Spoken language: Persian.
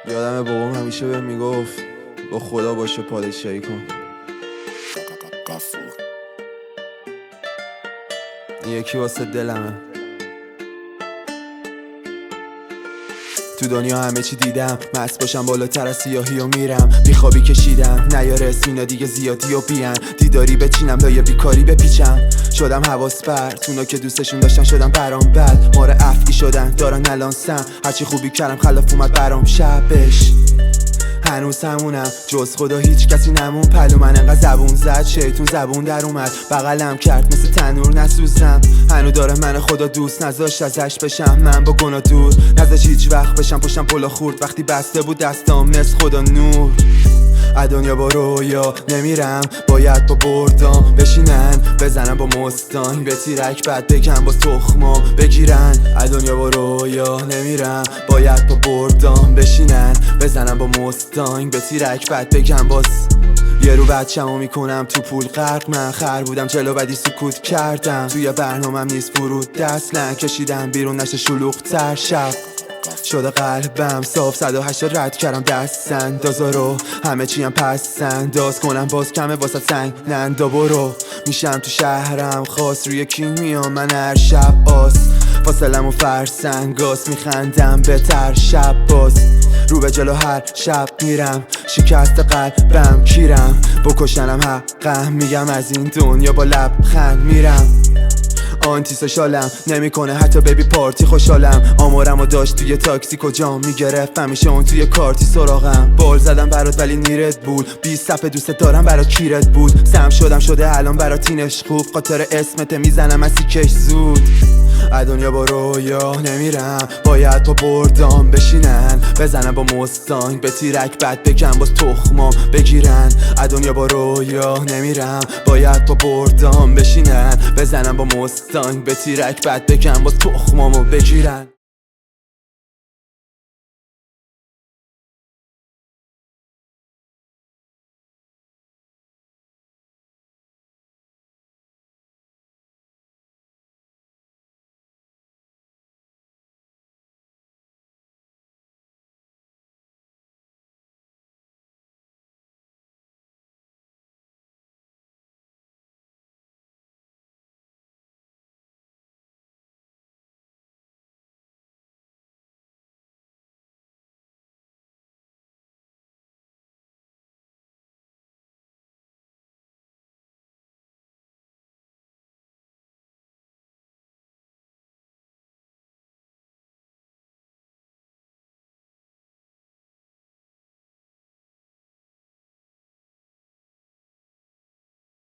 یادم بابام همیشه بهم میگفت با خدا باشه پادشاهی کن. این یکی واسه دلمه. تو دنیا همه چی دیدم، مست باشم بالاتر از سیاهی و میرم بیخوابی کشیدم نیاره سینا دیگه زیادی و بیان دیداری بچینم لایه بیکاری بپیچم شدم حواس پرت اونا که دوستشون داشتن شدم برام بد ماره افتی شدن دارن الان سم هرچی خوبی کردم خلاف اومد برام شبش هنوز همونم جز خدا هیچ کسی نمون پلو من انقدر زبون زد شیطون زبون در اومد بغلم کرد مثل تنور نسوزم هنو داره من خدا دوست نذاشت ازش بشم من با گناه دور نذاشت هیچ وقت بشم پشتم پلا خورد وقتی بسته بود دستام مثل خدا نور دنیا با رویا نمیرم باید با بردام بشینن بزنم با مستانگ به تیرک بعد بگم باز تخما بگیرن دنیا با رویا نمیرم باید با بردام بشینن بزنم با مستانگ به تیرک بعد بگم باز یه رو بچه‌مو میکنم تو پول غرق من خر بودم جلو بدی سکوت کردم توی برنامه‌م نیست فرود دست کشیدم بیرون نشه شلوغ تر شب شده قلبم صاف 108 رد کردم دست اندازا رو همه چیم پس انداز کنم باز کمه واسه سنگ نندا برو میشم تو شهرم خاص روی کی میام من هر شب آس فاصلم و فرسنگاس میخندم بهتر شب باز رو به جلو هر شب میرم شکست قلبم کیرم بکشنم حقم میگم از این دنیا با لبخند میرم آنتی سوشالم نمیکنه حتی بیبی پارتی خوشحالم آمارمو داشت توی تاکسی کجا میگرفت همیشه اون توی کارتی سراغم بال زدم برات ولی نیرت بود 20 صفحه دوست دارم برات کیرت بود سم شدم شده الان برات تینش خوب خاطر اسمت میزنم از کش زود دنیا با رویا نمیرم باید با بردام بشینن بزنم با مستانگ به تیرک بعد بگم باز تخما بگیرن دنیا با رویا نمیرم باید با بردام بشینن بزنم با مستانگ به تیرک بعد بگم باز تخمامو بگیرن